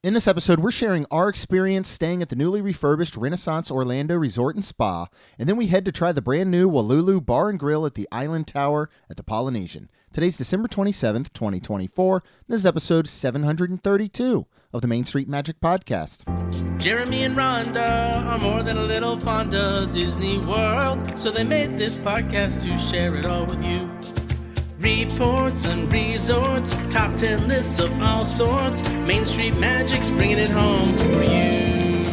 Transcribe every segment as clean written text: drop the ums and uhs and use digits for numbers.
In this episode, we're sharing our experience staying at the newly refurbished Renaissance Orlando Resort and Spa, and then we head to try the brand new Wailulu Bar and Grill at the Island Tower at the Polynesian. Today's December 27th, 2024. This is episode 732 of the Main Street Magic Podcast. Jeremy and Rhonda are more than a little fond of Disney World, so they made this podcast to share it all with you. Reports and resorts, top 10 lists of all sorts. Main Street Magic's bringing it home for you.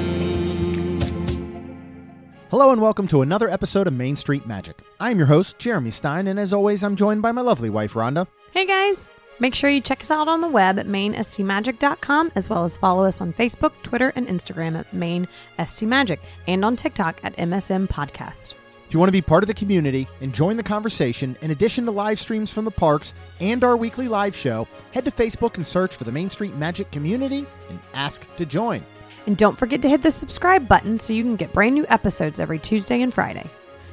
Hello and welcome to another episode of Main Street Magic. I am your host, Jeremy Stein, and as always, I'm joined by my lovely wife, Rhonda. Hey guys! Make sure you check us out on the web at mainstmagic.com, as well as follow us on Facebook, Twitter, and Instagram at mainstmagic, and on TikTok at MSM Podcast. If you want to be part of the community and join the conversation, in addition to live streams from the parks and our weekly live show, head to Facebook and search for the Main Street Magic community and ask to join. And don't forget to hit the subscribe button so you can get brand new episodes every Tuesday and Friday.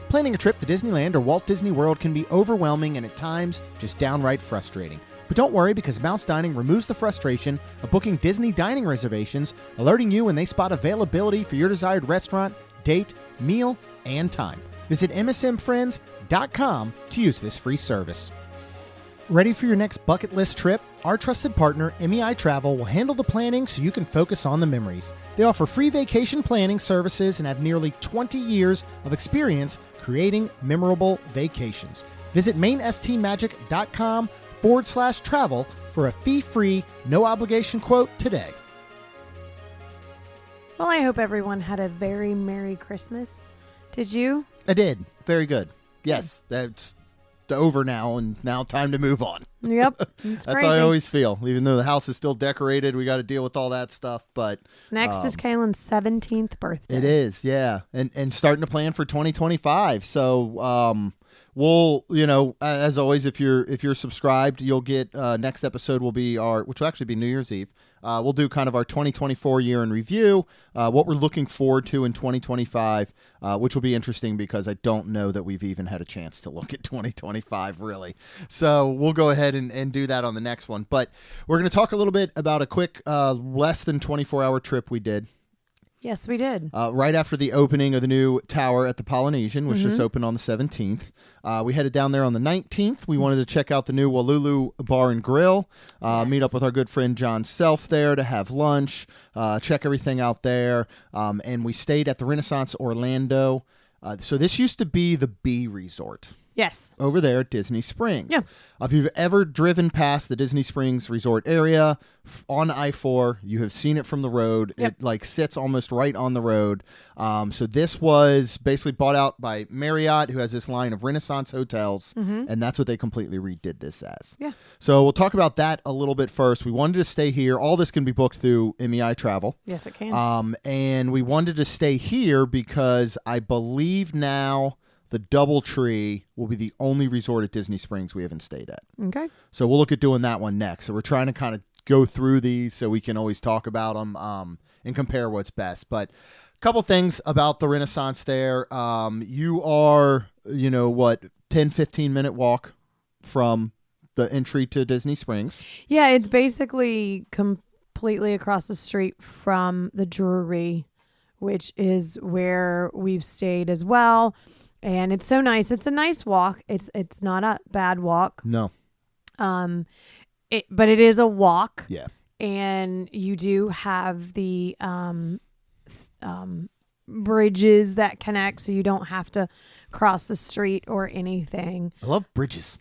Planning a trip to Disneyland or Walt Disney World can be overwhelming and at times just downright frustrating. But don't worry, because Mouse Dining removes the frustration of booking Disney dining reservations, alerting you when they spot availability for your desired restaurant, date, meal, and time. Visit msmfriends.com to use this free service. Ready for your next bucket list trip? Our trusted partner, MEI-Travel, will handle the planning so you can focus on the memories. They offer free vacation planning services and have nearly 20 years of experience creating memorable vacations. Visit mainstmagic.com/travel for a fee-free, no-obligation quote today. Well, I hope everyone had a very Merry Christmas. Did you? I did. Very good. Yes, that's over now, and now time to move on. Yep. That's how I always feel. Even though the house is still decorated, we got to deal with all that stuff. But next is Kaylin's 17th birthday. It is, yeah. And starting to plan for 2025. So we'll, as always, if you're subscribed, you'll get next episode will be which will actually be New Year's Eve. We'll do kind of our 2024 year in review, what we're looking forward to in 2025, which will be interesting because I don't know that we've even had a chance to look at 2025, really. So we'll go ahead and do that on the next one. But we're going to talk a little bit about a quick, less than 24-hour trip we did. Yes, we did. Right after the opening of the new tower at the Polynesian, which just opened on the 17th. We headed down there on the 19th. We wanted to check out the new Wailulu Bar and Grill, meet up with our good friend John Self there to have lunch, check everything out there. And we stayed at the Renaissance Orlando. So this used to be the B Resort. Yes. Over there at Disney Springs. Yeah. If you've ever driven past the Disney Springs Resort area on I-4, you have seen it from the road. Yep. It sits almost right on the road. So this was basically bought out by Marriott, who has this line of Renaissance hotels, and that's what they completely redid this as. Yeah. So we'll talk about that a little bit first. We wanted to stay here. All this can be booked through MEI-Travel. Yes, it can. And we wanted to stay here because I believe now the DoubleTree will be the only resort at Disney Springs we haven't stayed at. Okay. So we'll look at doing that one next. So we're trying to kind of go through these so we can always talk about them and compare what's best. But a couple things about the Renaissance there. You are, 10, 15-minute walk from the entry to Disney Springs. Yeah, it's basically completely across the street from the Drury, which is where we've stayed as well. And it's so nice. It's a nice walk. It's not a bad walk. No. But it is a walk. Yeah. And you do have the bridges that connect, so you don't have to cross the street or anything. I love bridges.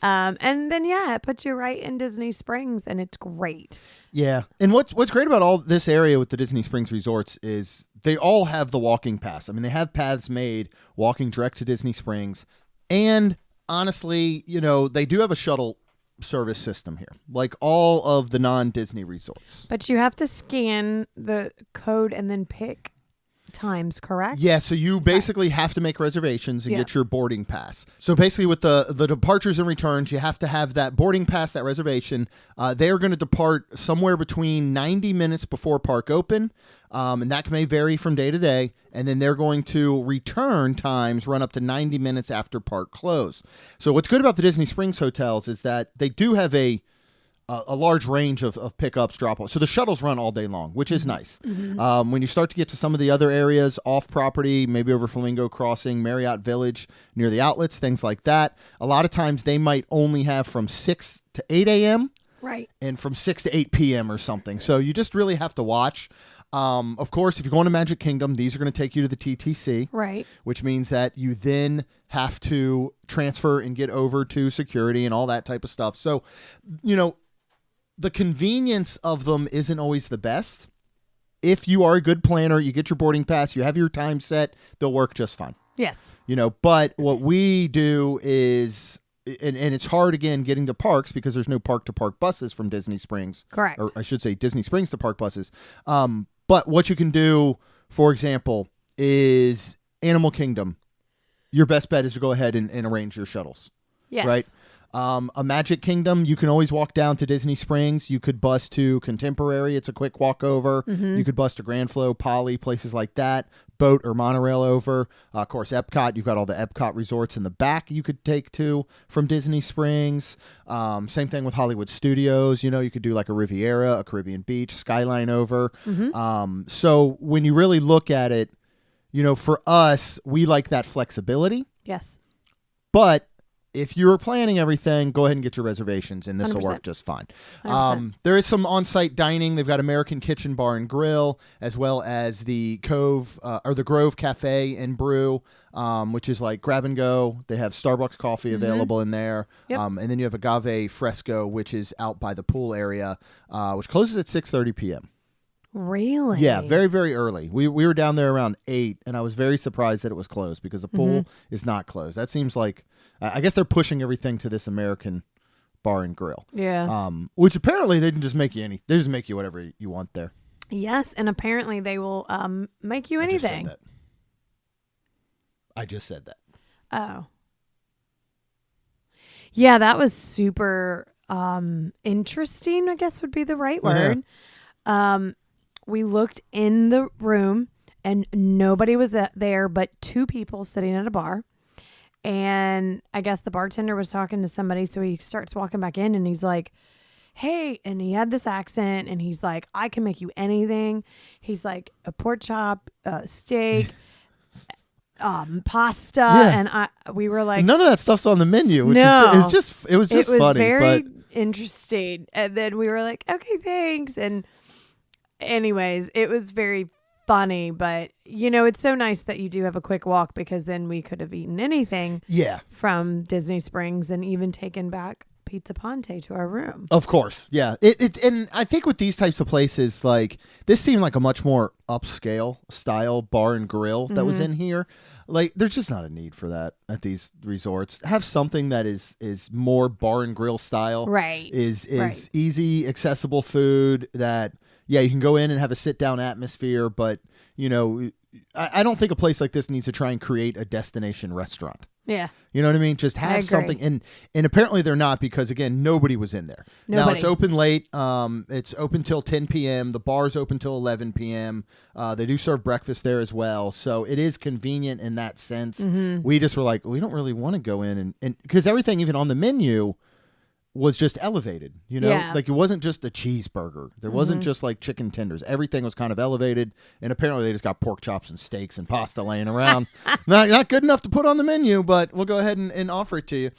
And then it puts you right in Disney Springs, and it's great. Yeah. And what's great about all this area with the Disney Springs resorts is they all have the walking paths. I mean, they have paths made walking direct to Disney Springs. And honestly, they do have a shuttle service system here, like all of the non-Disney resorts. But you have to scan the code and then pick times, correct? Yeah, so you basically have to make reservations and get your boarding pass. So basically with the departures and returns, you have to have that boarding pass, that reservation. They are going to depart somewhere between 90 minutes before park open, and that may vary from day to day. And then they're going to return times run up to 90 minutes after park close. So what's good about the Disney Springs hotels is that they do have a a large range of pickups, drop-offs. So the shuttles run all day long, which is nice. When you start to get to some of the other areas off property, maybe over Flamingo Crossing, Marriott Village, near the outlets, things like that, a lot of times they might only have from 6 to 8 a.m. Right. and from 6 to 8 p.m. or something. So you just really have to watch. Of course, if you're going to Magic Kingdom, these are going to take you to the TTC. Right. Which means that you then have to transfer and get over to security and all that type of stuff. So, the convenience of them isn't always the best. If you are a good planner, you get your boarding pass, you have your time set, they'll work just fine. Yes. But what we do is, and it's hard, again, getting to parks because there's no park-to-park buses from Disney Springs. Correct. Or I should say Disney Springs to park buses. But what you can do, for example, is Animal Kingdom. Your best bet is to go ahead and arrange your shuttles. Yes. Right? A Magic Kingdom, you can always walk down to Disney Springs. You could bus to Contemporary. It's a quick walk over. You could bus to Grand Flow, Poly, places like that. Boat or monorail over. Of course, Epcot, you've got all the Epcot resorts in the back you could take to from Disney Springs. Same thing with Hollywood Studios. You could do like a Riviera, a Caribbean Beach, Skyline over. So when you really look at it, for us, we like that flexibility. Yes. But if you're planning everything, go ahead and get your reservations, and this will 100%. work just fine. 100%. There is some on-site dining. They've got American Kitchen Bar and Grill, as well as the Grove Cafe and Brew, which is like grab and go. They have Starbucks coffee available in there. Yep. And then you have Agave Fresco, which is out by the pool area, which closes at 6:30 p.m. Really? Yeah, very, very early. We were down there around 8, and I was very surprised that it was closed because the pool is not closed. That seems like, I guess they're pushing everything to this American Bar and Grill. Yeah. Which apparently they can just make you they just make you whatever you want there. Yes, and apparently they will make you anything. I just said that. Oh. Yeah, that was super interesting, I guess would be the right word. We looked in the room and nobody was there but 2 people sitting at a bar. And I guess the bartender was talking to somebody. So he starts walking back in and he's like, hey, and he had this accent and he's like, I can make you anything. He's like, a pork chop, steak, pasta. Yeah. And we were like, none of that stuff's on the menu. Which no, it was just funny. Very but interesting. And then we were like, okay, thanks. And anyways, it was very funny, but it's so nice that you do have a quick walk because then we could have eaten anything from Disney Springs and even taken back Pizza Ponte to our room. Of course. Yeah. And I think with these types of places, like this seemed like a much more upscale style bar and grill that was in here. Like there's just not a need for that at these resorts. Have something that is more bar and grill style. Right. Is right. Easy, accessible food that you can go in and have a sit-down atmosphere, but, I don't think a place like this needs to try and create a destination restaurant. Yeah. You know what I mean? Just have something. And apparently they're not because, again, nobody was in there. Nobody. Now, it's open late. It's open till 10 p.m. The bar's open till 11 p.m. They do serve breakfast there as well. So it is convenient in that sense. We just were like, we don't really want to go in. And because everything, even on the menu, was just elevated, like it wasn't just a cheeseburger. There wasn't just like chicken tenders. Everything was kind of elevated, and apparently they just got pork chops and steaks and pasta laying around. not good enough to put on the menu, but we'll go ahead and offer it to you.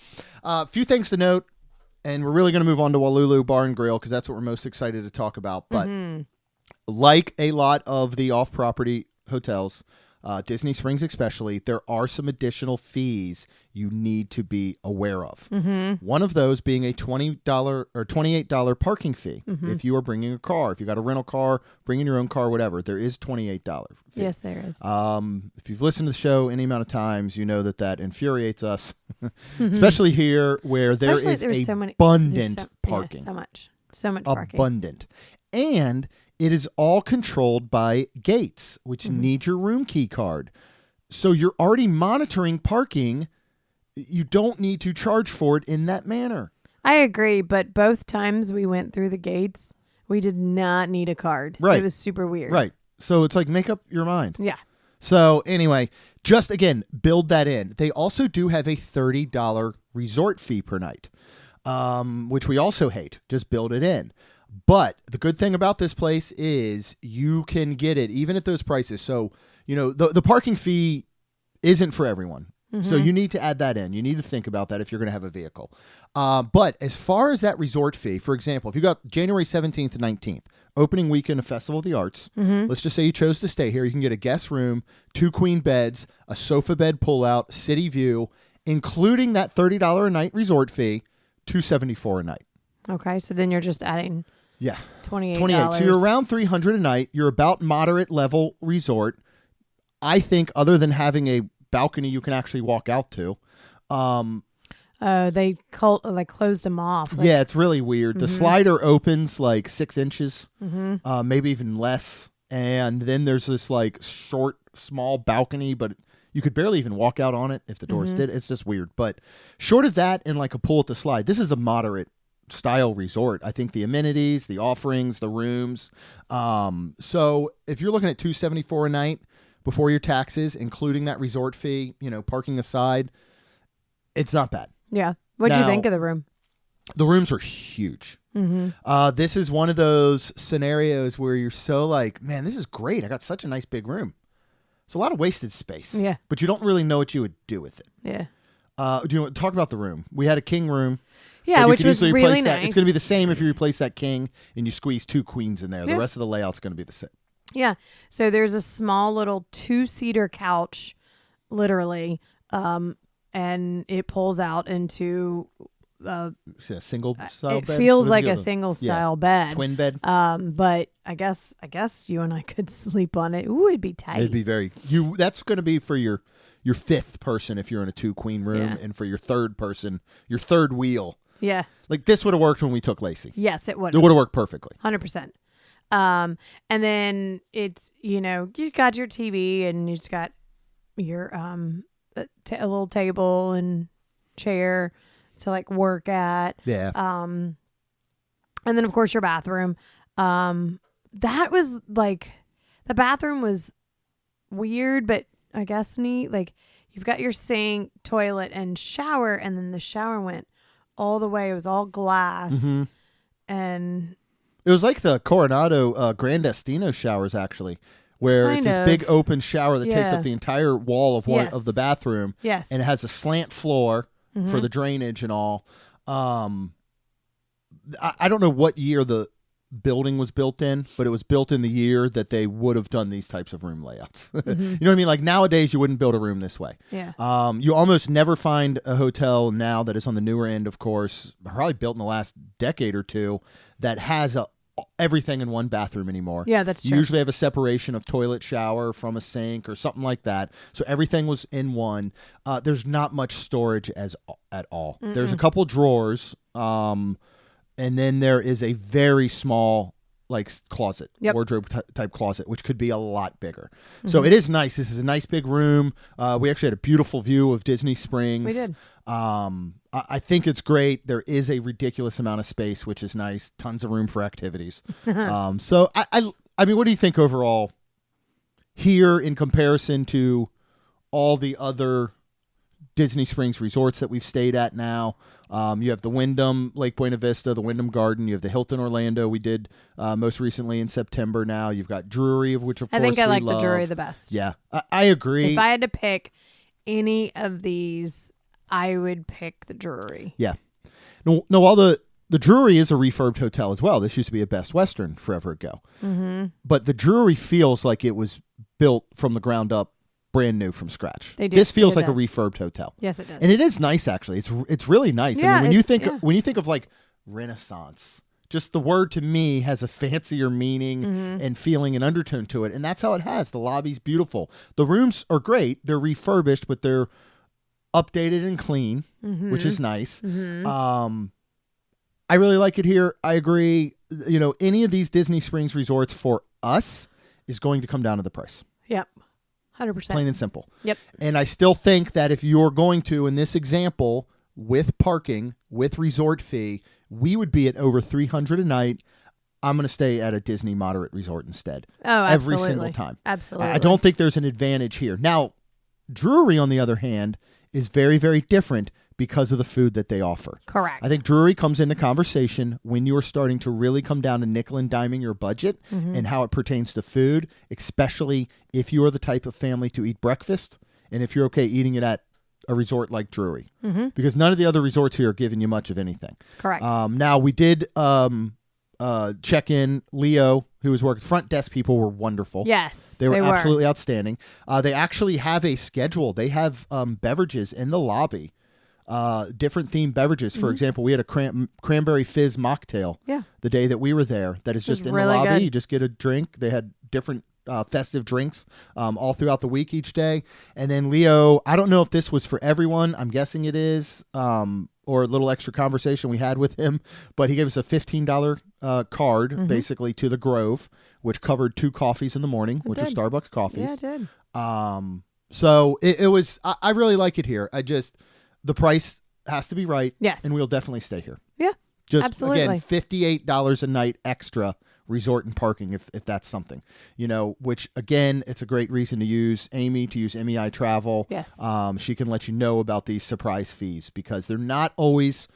A few things to note, and we're really going to move on to Wailulu Bar and Grill because that's what we're most excited to talk about. But like a lot of the off-property hotels, Disney Springs especially, there are some additional fees you need to be aware of. One of those being a $20 or $28 parking fee if you are bringing a car. If you got a rental car, bringing your own car, whatever, there is $28 fee. Yes, there is. If you've listened to the show any amount of times, you know that infuriates us, especially here where there is abundant parking. Yeah, so much parking. Abundant. And it is all controlled by gates, which need your room key card. So you're already monitoring parking. You don't need to charge for it in that manner. I agree, but both times we went through the gates, we did not need a card. Right. It was super weird. Right. So it's like, make up your mind. Yeah. So anyway, just again, build that in. They also do have a $30 resort fee per night. which we also hate. Just build it in. But the good thing about this place is you can get it even at those prices. So, the parking fee isn't for everyone. So you need to add that in. You need to think about that if you're going to have a vehicle. But as far as that resort fee, for example, if you got January 17th to 19th, opening weekend of Festival of the Arts, let's just say you chose to stay here. You can get a guest room, 2 queen beds, a sofa bed pull-out, city view, including that $30 a night resort fee, $274 a night. Okay, so then you're just adding $28. So you're around $300 a night. You're about moderate level resort. I think other than having a balcony you can actually walk out to. They closed them off. Yeah, it's really weird. The slider opens like 6 inches, maybe even less. And then there's this like short, small balcony, but you could barely even walk out on it if the doors did. It's just weird. But short of that and like a pool at the slide, this is a moderate style resort. I think the amenities, the offerings, the rooms. So if you're looking at $274 a night before your taxes, including that resort fee, parking aside, it's not bad. Yeah. What do you think of the room? The rooms are huge. This is one of those scenarios where you're so like, man, this is great. I got such a nice big room. It's a lot of wasted space. Yeah. But you don't really know what you would do with it. Yeah. Do you want to talk about the room? We had a king room. Yeah, which was really that. nice. It's going to be the same if you replace that king and you squeeze 2 queens in there. The rest of the layout's going to be the same. Yeah. So there's a small little 2-seater couch, literally, and it pulls out into a single style it bed. Feels like a single style bed, twin bed. But I guess you and I could sleep on it. Ooh, it'd be tight. It'd be very That's going to be for your 5th person if you're in a 2-queen room, and for your 3rd person, your 3rd wheel. Yeah. Like this would have worked when we took Lacey. Yes, it would. It would have worked perfectly. 100%. And then it's, you've got your TV and you just got your a little table and chair to like work at. Yeah. And then of course your bathroom. That was like, the bathroom was weird, but I guess neat. Like you've got your sink, toilet, and shower, and then the shower went all the way. It was all glass, and it was like the Coronado Grand Destino showers, actually, where it's this big open shower that takes up the entire wall of one of the bathroom. Yes, and it has a slant floor for the drainage and all. I don't know what year the building was built in, but it was built in the year that they would have done these types of room layouts. You know what I mean? Like nowadays you wouldn't build a room this way. Yeah. You almost never find a hotel now that is on the newer end, of course, probably built in the last decade or two, that has everything in one bathroom anymore. Yeah, that's true. You usually have a separation of toilet, shower from a sink or something like that. So everything was in one. There's not much storage at all. There's a couple drawers, and then there is a very small closet, wardrobe type closet, which could be a lot bigger. So it is nice. This is a nice big room. We actually had a beautiful view of Disney Springs. We did. I think it's great. There is a ridiculous amount of space, which is nice. Tons of room for activities. So I mean, what do you think overall here in comparison to all the other Disney Springs resorts that we've stayed at now? You have the Wyndham Lake Buena Vista, the Wyndham Garden. You have the Hilton Orlando we did most recently in September now. You've got Drury, of which, of course, I think I like love. the Drury the best. Yeah, I agree. If I had to pick any of these, I would pick the Drury. Yeah. No, while the Drury is a refurbed hotel as well. This used to be a Best Western forever ago. But the Drury feels like it was built from the ground up, brand new from scratch. This feels like a refurbed hotel. Yes, it does. And it is nice, actually. It's really nice. Yeah, I mean, when you think of like Renaissance, just the word to me has a fancier meaning and feeling and undertone to it. And that's how it has. The lobby's beautiful. The rooms are great. They're refurbished, but they're updated and clean, which is nice. I really like it here. I agree. Any of these Disney Springs resorts for us is going to come down to the price. Yep. 100%. Plain and simple. Yep. And I still think that if you're going to, in this example, with parking, with resort fee, we would be at over $300 a night. I'm going to stay at a Disney moderate resort instead. Oh, every absolutely. single time. Absolutely. I don't think there's an advantage here. Now, Drury, on the other hand, is very, very different because of the food that they offer. Correct. I think Drury comes into conversation when you're starting to really come down to nickel and diming your budget and how it pertains to food, especially if you are the type of family to eat breakfast and if you're okay eating it at a resort like Drury. Because none of the other resorts here are giving you much of anything. Correct. Now, we did check in Leo, who was working. Front desk people were wonderful. Yes, They were absolutely outstanding. They actually have a schedule. They have beverages in the lobby, different themed beverages. For example, we had a cranberry fizz mocktail the day that we were there. That is just in really the lobby. good. You just get a drink. They had different festive drinks all throughout the week each day. And then Leo, I don't know if this was for everyone. I'm guessing it is, or a little extra conversation we had with him. But he gave us a $15 card, basically, to the Grove, which covered 2 coffees in the morning, which are Starbucks coffees. Yeah, it did. So it was, I really like it here. The price has to be right. Yes. And we'll definitely stay here. Yeah, Just, absolutely. again, $58 a night extra resort and parking if that's something, which, again, it's a great reason to use Amy, to use MEI-Travel. Yes. She can let you know about these surprise fees because they're not always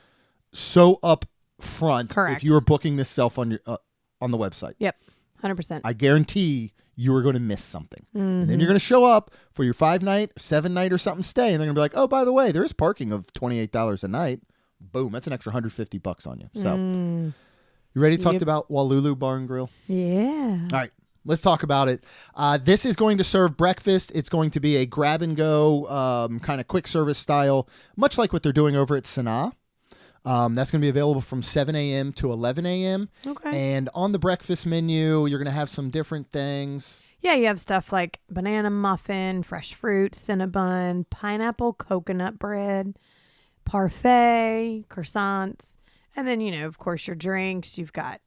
so up front. Correct. If you are booking this self on the website. Yep, 100%. I guarantee you are going to miss something. And then you're going to show up for your 5-night, 7-night or something stay, and they're going to be like, oh, by the way, there is parking of $28 a night. Boom, that's an extra $150 on you. So you ready to talk about Wailulu Bar and Grill? Yeah. All right, let's talk about it. This is going to serve breakfast. It's going to be a grab-and-go kind of quick service style, much like what they're doing over at Sanaa. That's going to be available from 7 a.m. to 11 a.m. Okay. And on the breakfast menu, you're going to have some different things. Yeah, you have stuff like banana muffin, fresh fruit, cinnabon, pineapple coconut bread, parfait, croissants, and then, of course, your drinks. You've got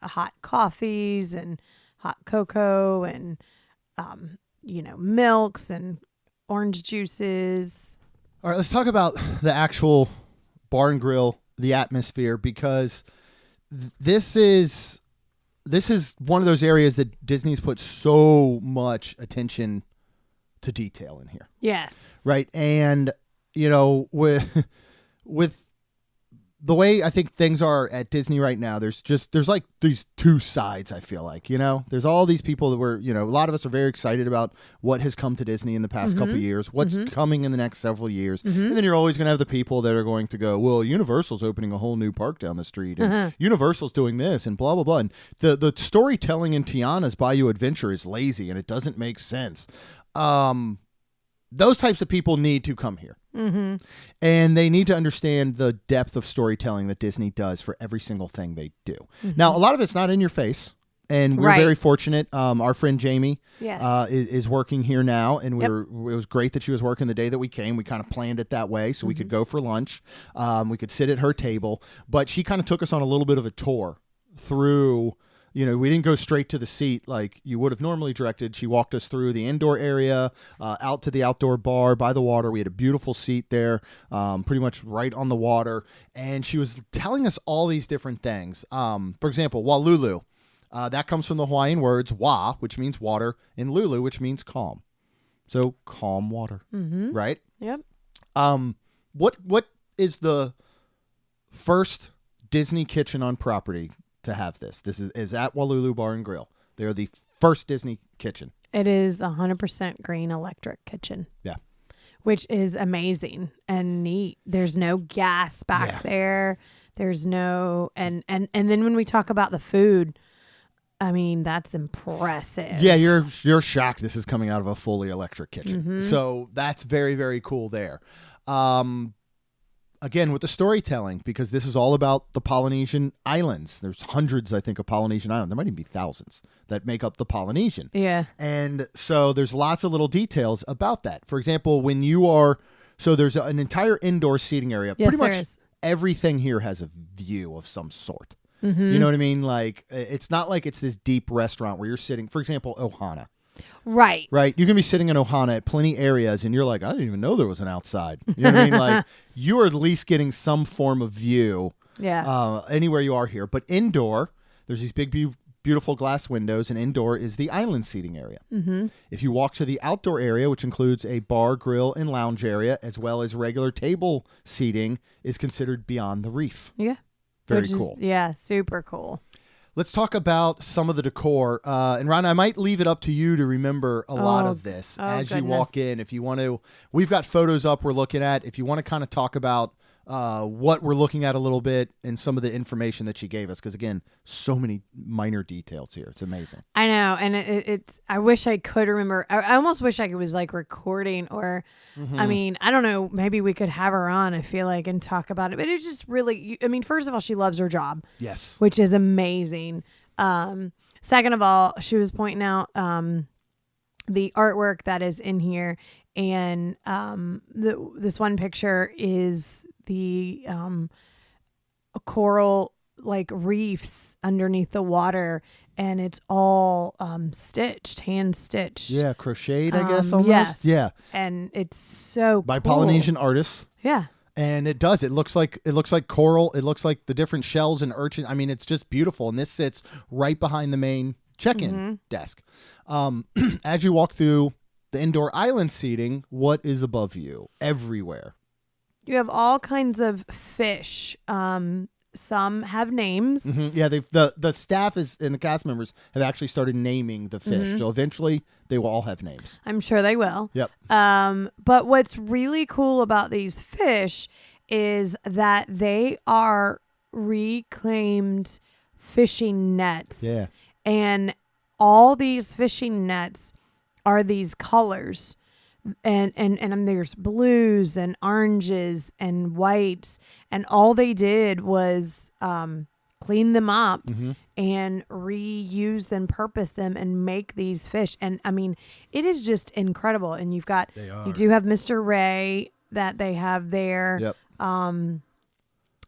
hot coffees and hot cocoa and, milks and orange juices. All right, let's talk about the actual bar and grill, the atmosphere, because this is one of those areas that Disney's put so much attention to detail in here. Yes. Right. And, with the way I think things are at Disney right now, there's like these two sides, I feel like, there's all these people that were, a lot of us are very excited about what has come to Disney in the past couple of years, what's coming in the next several years. And then you're always going to have the people that are going to go, well, Universal's opening a whole new park down the street and Universal's doing this and blah, blah, blah. And the storytelling in Tiana's Bayou Adventure is lazy and it doesn't make sense. Those types of people need to come here. And they need to understand the depth of storytelling that Disney does for every single thing they do. Now, a lot of it's not in your face, and we're very fortunate. Our friend Jamie is working here now, and it was great that she was working the day that we came. We kind of planned it that way so we could go for lunch. We could sit at her table, but she kind of took us on a little bit of a tour through. We didn't go straight to the seat like you would have normally directed. She walked us through the indoor area, out to the outdoor bar by the water. We had a beautiful seat there, pretty much right on the water. And she was telling us all these different things. For example, Wailulu. That comes from the Hawaiian words wa, which means water, and lulu, which means calm. So calm water, right? Yep. What is the first Disney kitchen on property to have this? This is at Wailulu Bar and Grill. They're the first Disney kitchen. It is 100% green electric kitchen. Yeah. Which is amazing and neat. There's no gas back there. There's no and then when we talk about the food, I mean, that's impressive. Yeah, you're shocked this is coming out of a fully electric kitchen. So that's very, very cool there. Again, with the storytelling, because this is all about the Polynesian islands. There's hundreds, I think, of Polynesian islands. There might even be thousands that make up the Polynesian. Yeah. And so there's lots of little details about that. For example, there's an entire indoor seating area. Yes, Pretty much there is. Everything here has a view of some sort. You know what I mean? Like, it's not like it's this deep restaurant where you're sitting, for example, Ohana. Right. You can be sitting in Ohana at plenty areas and you're like, I didn't even know there was an outside. You know what I mean? Like, you are at least getting some form of view anywhere you are here. But indoor, there's these big, beautiful glass windows, and indoor is the island seating area. Mm-hmm. If you walk to the outdoor area, which includes a bar, grill, and lounge area, as well as regular table seating, is considered beyond the reef. Yeah. Very cool. Yeah, super cool. Let's talk about some of the decor. And Ron, I might leave it up to you to remember a lot of this as you walk in. If you want to, we've got photos up we're looking at. If you want to kind of talk about what we're looking at a little bit and some of the information that she gave us. Because, again, so many minor details here. It's amazing. I know. And it's, I wish I could remember. I almost wish I was like recording or, I mean, I don't know. Maybe we could have her on, I feel like, and talk about it. But it's just really, I mean, first of all, she loves her job. Yes. Which is amazing. Second of all, she was pointing out the artwork that is in here. And this one picture is the coral like reefs underneath the water, and it's all stitched, hand stitched. Yeah, crocheted, I guess, almost. Yes. Yeah. And it's so by cool. Polynesian artists. Yeah. And it does. It looks like coral. It looks like the different shells and urchins. I mean, it's just beautiful. And this sits right behind the main check-in desk. As you walk through the indoor island seating, what is above you? Everywhere. You have all kinds of fish. Some have names. Mm-hmm. Yeah, the staff and the cast members have actually started naming the fish. So eventually they will all have names. I'm sure they will. Yep. But what's really cool about these fish is that they are reclaimed fishing nets. Yeah. And all these fishing nets are these colors. And there's blues and oranges and whites, and all they did was clean them up and reuse and purpose them and make these fish. And I mean, it is just incredible. And you do have Mr. Ray that they have there. Yep.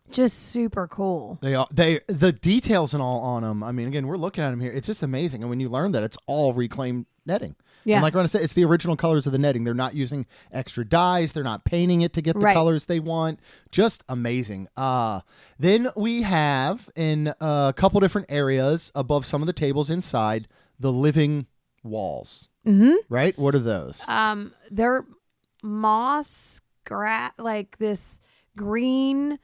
Just super cool. The details and all on them. I mean, again, we're looking at them here. It's just amazing. And when you learn that it's all reclaimed netting. Yeah. And like Ronna said, it's the original colors of the netting. They're not using extra dyes. They're not painting it to get the colors they want. Just amazing. Then we have in a couple different areas above some of the tables inside the living walls. Mm-hmm. Right? What are those? They're moss grass, like this green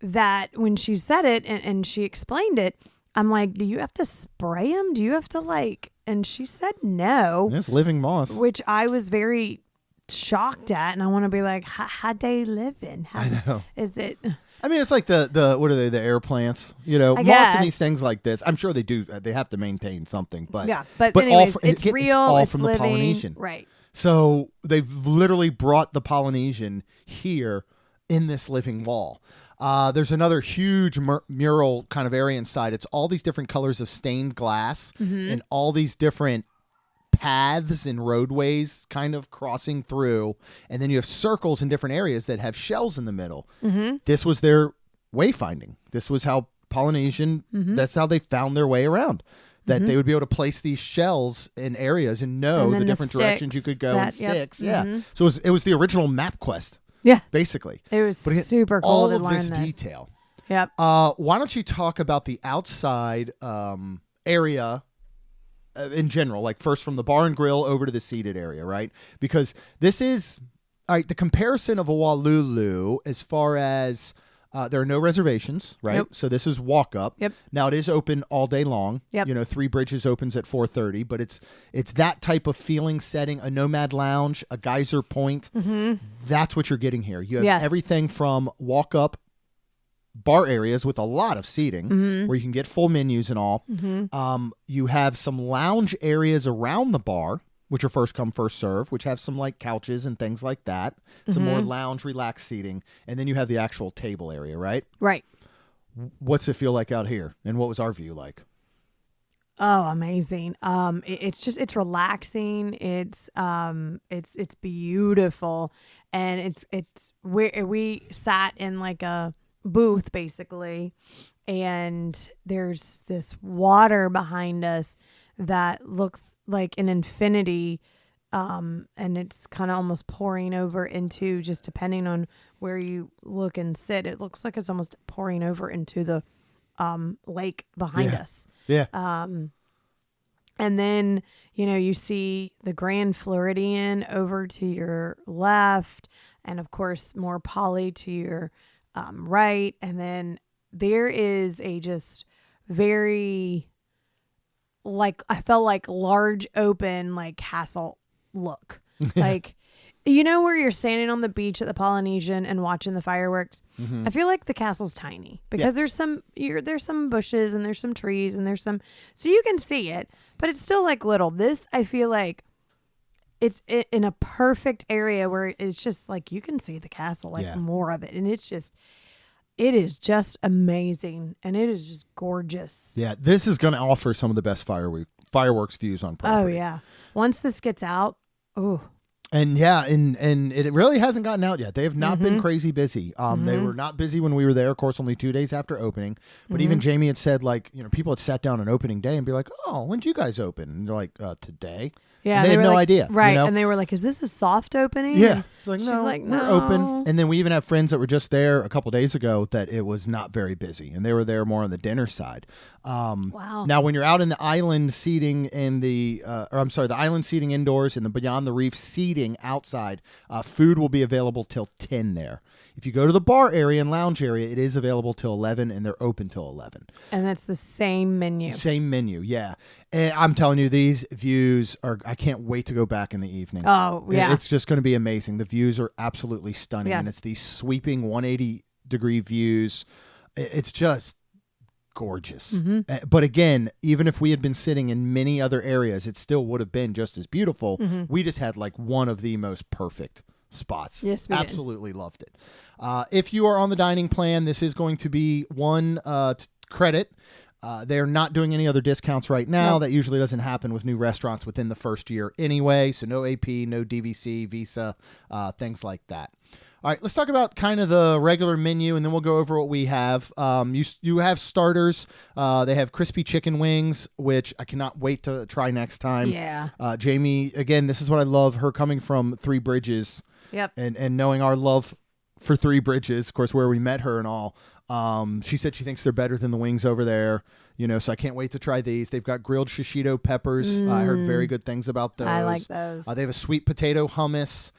that when she said it and she explained it, I'm like, do you have to spray them? Do you have to like... And she said no. It's living moss. Which I was very shocked at. And I want to be like, how they living? I know. Is it? I mean, it's like the what are they, the air plants? You know, moss and these things like this. I'm sure they do. They have to maintain something. But yeah, but anyways, it's real. It's all from living, the Polynesian. Right. So they've literally brought the Polynesian here in this living wall. There's another huge mural kind of area inside. It's all these different colors of stained glass and all these different paths and roadways kind of crossing through. And then you have circles in different areas that have shells in the middle. Mm-hmm. This was their wayfinding. This was how Polynesian, that's how they found their way around. That they would be able to place these shells in areas and know the different directions you could go and sticks. Yep. Yeah. So it was the original map quest. Yeah. Basically. It was super cool all to of learn this this detail. Yep. Why don't you talk about the outside area in general, like first from the bar and grill over to the seated area, right? Because this is, all right, the comparison of a Wailulu as far as there are no reservations, right? Nope. So this is walk up. Yep. Now it is open all day long. Yep. You know, Three Bridges opens at 4:30, but it's that type of feeling setting, a nomad lounge, a geyser point. Mm-hmm. That's what you're getting here. You have everything from walk up bar areas with a lot of seating where you can get full menus and all. Mm-hmm. You have some lounge areas around the bar, which are first come, first serve, which have some like couches and things like that. Some more lounge, relaxed seating. And then you have the actual table area, right? Right. What's it feel like out here? And what was our view like? Oh, amazing. It's relaxing. It's beautiful. And it's where we sat in like a booth basically. And there's this water behind us that looks like an infinity, and it's kind of almost pouring over into, just depending on where you look and sit, it looks like it's almost pouring over into the lake behind us. Yeah. And then, you see the Grand Floridian over to your left, and of course more Poly to your right. And then there is a just very, I felt like large open, castle look. Like, where you're standing on the beach at the Polynesian and watching the fireworks. I feel like the castle's tiny because there's some bushes and there's some trees and there's some, so you can see it, but it's still little. This, I feel like it's in a perfect area where it's just you can see the castle, more of it. And it is just amazing, and it is just gorgeous. Yeah, this is going to offer some of the best fireworks views on property. Oh yeah, once this gets out, and it really hasn't gotten out yet. They have not been crazy busy. They were not busy when we were there. Of course, only 2 days after opening. But even Jamie had said, people had sat down on opening day and be like, "Oh, when did you guys open?" And they're like, "Today." Yeah, and they had no idea, right? And they were like, "Is this a soft opening?" Yeah, she's no, like, "No, we're open." And then we even have friends that were just there a couple days ago that it was not very busy, and they were there more on the dinner side. Wow. Now, when you're out in the island seating in the island seating indoors and the Beyond the Reef seating outside, food will be available till 10 there. If you go to the bar area and lounge area, it is available till 11, and they're open till 11. And that's the same menu. Same menu, yeah. And I'm telling you, these views I can't wait to go back in the evening. Oh, yeah. It's just going to be amazing. The views are absolutely stunning, Yeah. and it's these sweeping 180-degree views. It's just gorgeous. But again, even if we had been sitting in many other areas, it still would have been just as beautiful. We just had one of the most perfect spots. Yes, we absolutely loved it. If you are on the dining plan, this is going to be one credit. They're not doing any other discounts right now. That usually doesn't happen with new restaurants within the first year anyway. So no AP, no DVC, Visa, things like that. All right, let's talk about kind of the regular menu, and then we'll go over what we have. You have starters. They have crispy chicken wings, which I cannot wait to try next time. Yeah. Jamie, again, this is what I love, her coming from Three Bridges. Yep. And knowing our love for Three Bridges, of course, where we met her and all. She said she thinks they're better than the wings over there, so I can't wait to try these. They've got grilled shishito peppers. I heard very good things about those. I like those. They have a sweet potato hummus,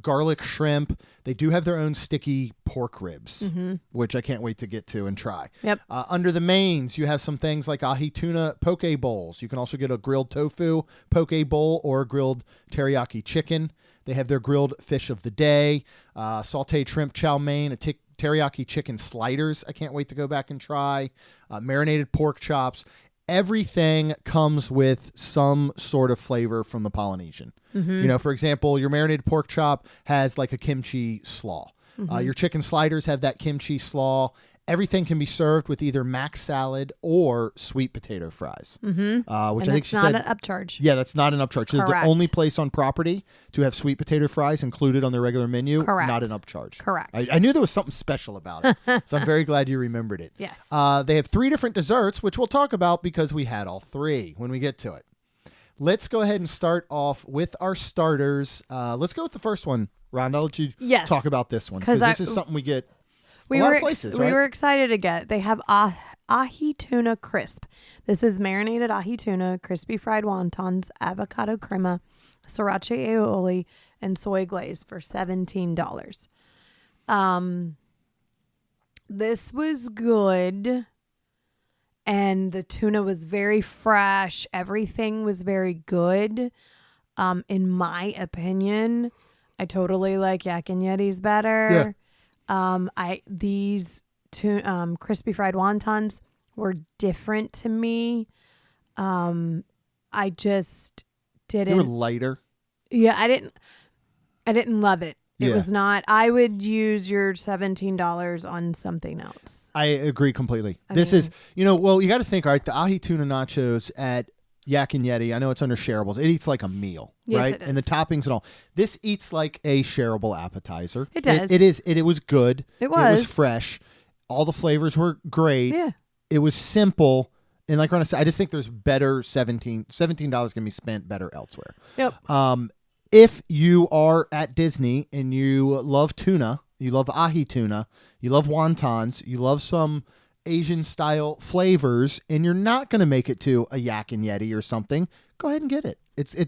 garlic shrimp. They do have their own sticky pork ribs, which I can't wait to get to and try. Yep. Under the mains, you have some things like ahi tuna poke bowls. You can also get a grilled tofu poke bowl or a grilled teriyaki chicken. They have their grilled fish of the day, sauteed shrimp chow mein, a teriyaki chicken sliders. I can't wait to go back and try. Marinated pork chops. Everything comes with some sort of flavor from the Polynesian. For example, your marinated pork chop has a kimchi slaw. Your chicken sliders have that kimchi slaw. Everything can be served with either mac salad or sweet potato fries, which and I think she that's said. not an upcharge. Yeah, that's not an upcharge. They're the Correct. only place on property to have sweet potato fries included on their regular menu. Correct. Not an upcharge. Correct. I knew there was something special about it, so I'm very glad you remembered it. Yes. They have 3 different desserts, which we'll talk about because we had all 3 when we get to it. Let's go ahead and start off with our starters. Let's go with the first one. Rhonda, I'll let you talk about this one because this is something we get a lot of places, right? We were excited to get. They have ahi tuna crisp. This is marinated ahi tuna, crispy fried wontons, avocado crema, sriracha aioli, and soy glaze for $17. This was good. And the tuna was very fresh. Everything was very good. In my opinion, I totally like Yak and Yeti's better. Yeah. These crispy fried wontons were different to me. I just didn't. They were lighter. Yeah, I didn't love it. It was not. I would use your $17 on something else. I agree completely. You got to think, all right, the ahi tuna nachos at Yak and Yeti, I know it's under shareables. It eats like a meal, yes, right? It is. And the toppings and all. This eats like a shareable appetizer. It does. It was good. It was fresh. All the flavors were great. Yeah. It was simple. And like Rhonda said, I just think there's better $17 can be spent better elsewhere. Yep. If you are at Disney and you love tuna, you love ahi tuna, you love wontons, you love some Asian style flavors and you're not going to make it to a yak and yeti or something, go ahead and get it.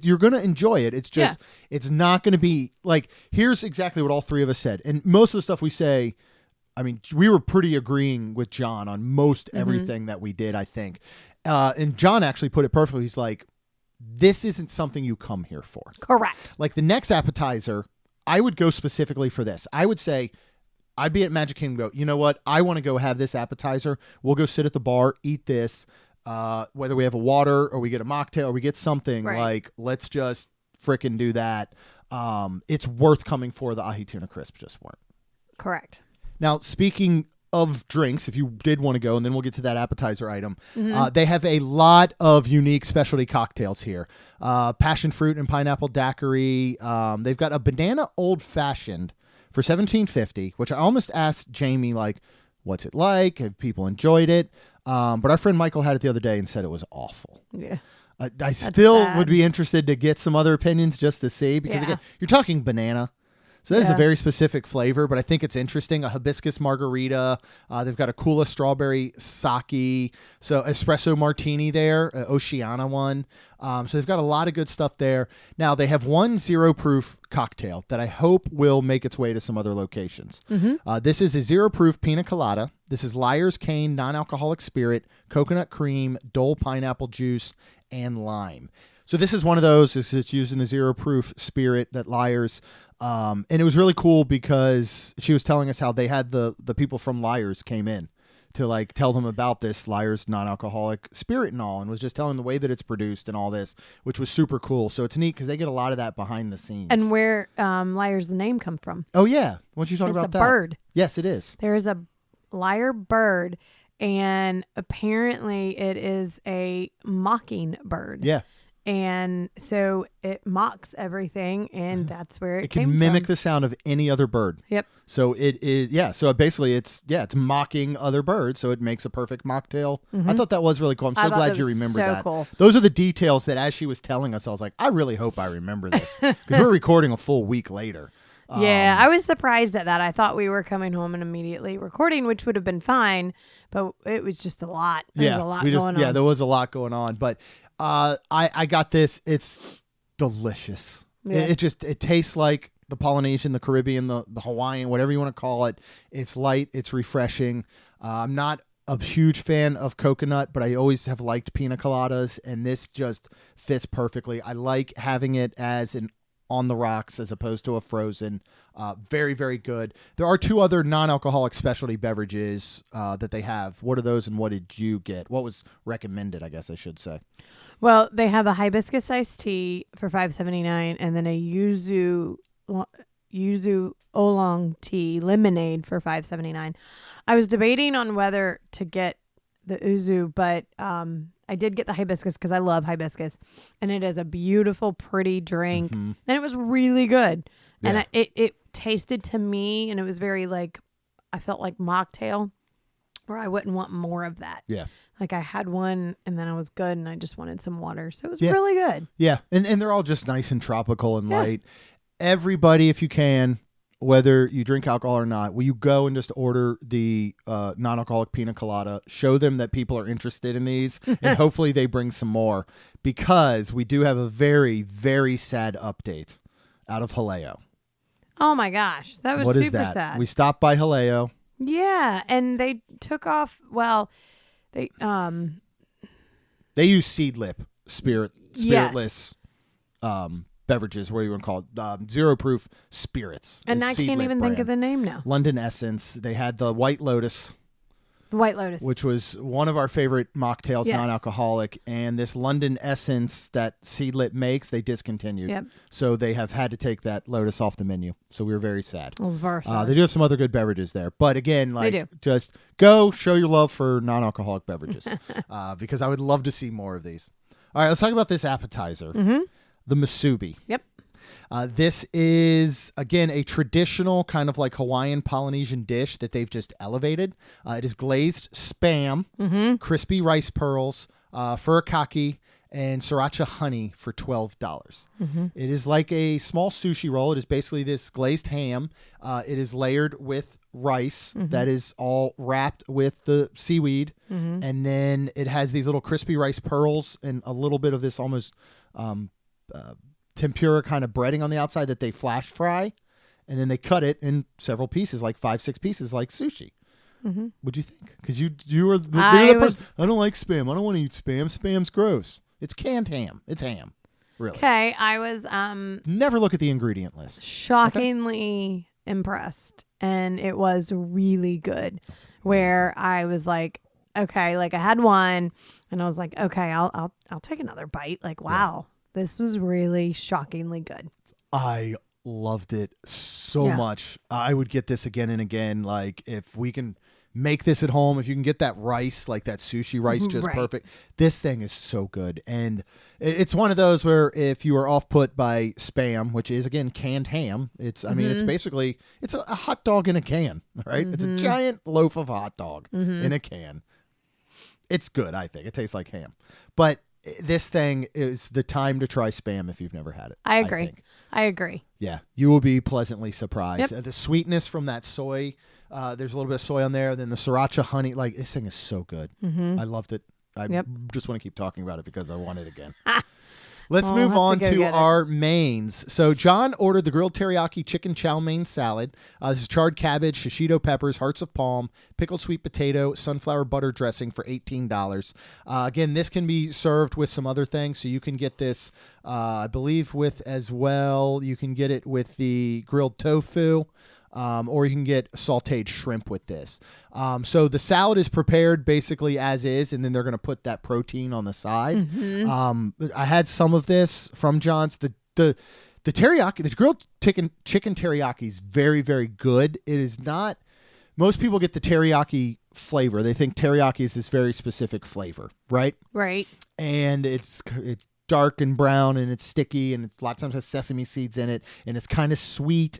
You're going to enjoy it. It's just, it's not going to be like, here's exactly what all three of us said. And most of the stuff we say, I mean, we were pretty agreeing with John on most everything that we did, I think. And John actually put it perfectly. He's like, this isn't something you come here for. Correct. Like the next appetizer, I would go specifically for this. I would say, I'd be at Magic Kingdom and go, you know what? I want to go have this appetizer. We'll go sit at the bar, eat this. Whether we have a water or we get a mocktail or we get something, like, let's just frickin' do that. It's worth coming for. The ahi tuna crisps just weren't. Correct. Now, speaking of drinks, if you did want to go, and then we'll get to that appetizer item, they have a lot of unique specialty cocktails here. Passion fruit and pineapple daiquiri. They've got a banana old fashioned for $17.50, which I almost asked Jamie, like, what's it like? Have people enjoyed it? But our friend Michael had it the other day and said it was awful. Yeah. I still would be interested to get some other opinions just to see, because again, you're talking banana. So that is a very specific flavor, but I think it's interesting. A hibiscus margarita. They've got a Kula strawberry sake. So espresso martini there, Oceana one. So they've got a lot of good stuff there. Now they have one 0 proof cocktail that I hope will make its way to some other locations. This is a 0 proof pina colada. This is Liar's Cane non-alcoholic spirit, coconut cream, Dole pineapple juice, and lime. So this is one of those. It's using the 0 proof spirit that Liar's. And it was really cool because she was telling us how they had the people from Liar's came in to like tell them about this Liar's non-alcoholic spirit and all, and was just telling the way that it's produced and all this, which was super cool. So it's neat because they get a lot of that behind the scenes. And where Liar's the name come from? Oh yeah, why don't you talk about that? It's a bird. Yes, it is. There's a lyre bird, and apparently it is a mocking bird. Yeah. And so it mocks everything, and that's where it came can mimic from. the sound of any other bird. Yep. So it is, so basically it's mocking other birds, so it makes a perfect mocktail. I thought that was really cool. I'm so glad you remembered that. Cool. Those are the details that as she was telling us, I was like, I really hope I remember this, because we're recording a full week later. Yeah, I was surprised at that. I thought we were coming home and immediately recording, which would have been fine, but it was just a lot. There was a lot going on. Yeah, there was a lot going on, but I got this. It's delicious. Yeah. It tastes like the Polynesian, the Caribbean, the Hawaiian, whatever you want to call it. It's light. It's refreshing. I'm not a huge fan of coconut, but I always have liked pina coladas, and this just fits perfectly. I like having it as an on the rocks as opposed to a frozen. Very, very good. There are 2 other non-alcoholic specialty beverages that they have. What are those, and what did you get? What was recommended, I guess I should say. Well, they have a hibiscus iced tea for $5.79, and then a yuzu oolong tea lemonade for $5.79. I was debating on whether to get the yuzu, but I did get the hibiscus because I love hibiscus, and it is a beautiful, pretty drink, and it was really good. Yeah. And it tasted to me, and it was very like, I felt like mocktail, where I wouldn't want more of that. Yeah. Like I had one and then I was good and I just wanted some water. So it was really good. Yeah. And they're all just nice and tropical and light. Everybody, if you can, whether you drink alcohol or not, will you go and just order the non-alcoholic pina colada, show them that people are interested in these, and hopefully they bring some more, because we do have a very, very sad update out of Haleo. Oh my gosh. That was super sad. We stopped by Haleo. Yeah. And they took off, well, they use seed lip spiritless beverages, what do you want to call it? 0 proof spirits. And I can't even think of the name now. London Essence. They had the White Lotus. The White Lotus. Which was one of our favorite mocktails, non-alcoholic. And this London Essence that Seedlip makes, they discontinued. Yep. So they have had to take that Lotus off the menu. So we were very sad. They do have some other good beverages there. But again, just go show your love for non-alcoholic beverages, because I would love to see more of these. All right, let's talk about this appetizer, the musubi. Yep. This is, again, a traditional kind of like Hawaiian Polynesian dish that they've just elevated. It is glazed Spam, crispy rice pearls, furikake, and sriracha honey for $12. It is like a small sushi roll. It is basically this glazed ham. It is layered with rice that is all wrapped with the seaweed. And then it has these little crispy rice pearls and a little bit of this almost tempura kind of breading on the outside that they flash fry. And then they cut it in several pieces, like 5-6 pieces, like sushi. What'd you think? Because you were I don't like Spam. I don't want to eat Spam. Spam's gross. It's canned ham. It's ham. Really. Okay, I was never look at the ingredient list. Shockingly impressed, and it was really good. Where I was like, okay, like I had one, and I was like, okay, I'll take another bite. Like, wow, this was really shockingly good. I loved it so much. I would get this again and again. Like, if we can make this at home, if you can get that rice, like that sushi rice, just perfect. This thing is so good. And it's one of those where if you are off put by Spam, which is again canned ham, it's, I mean, it's basically, it's a hot dog in a can, right? It's a giant loaf of hot dog in a can. It's good. I think it tastes like ham, but this thing is the time to try Spam if you've never had it. I agree. Yeah. You will be pleasantly surprised. The sweetness from that soy, there's a little bit of soy on there. Then the sriracha honey, like this thing is so good. I loved it. I just want to keep talking about it because I want it again. Let's move on to our mains. So John ordered the grilled teriyaki chicken chow mein salad. This is charred cabbage, shishito peppers, hearts of palm, pickled sweet potato, sunflower butter dressing for $18. Again, this can be served with some other things. So you can get this, I believe, with as well. You can get it with the grilled tofu. Or you can get sauteed shrimp with this. So the salad is prepared basically as is, and then they're going to put that protein on the side. I had some of this from John's. The teriyaki, the grilled chicken teriyaki is very, very good. It is not, most people get the teriyaki flavor. They think teriyaki is this very specific flavor, right? Right. And it's dark and brown, and it's sticky, and it's a lot of times has sesame seeds in it, and it's kind of sweet.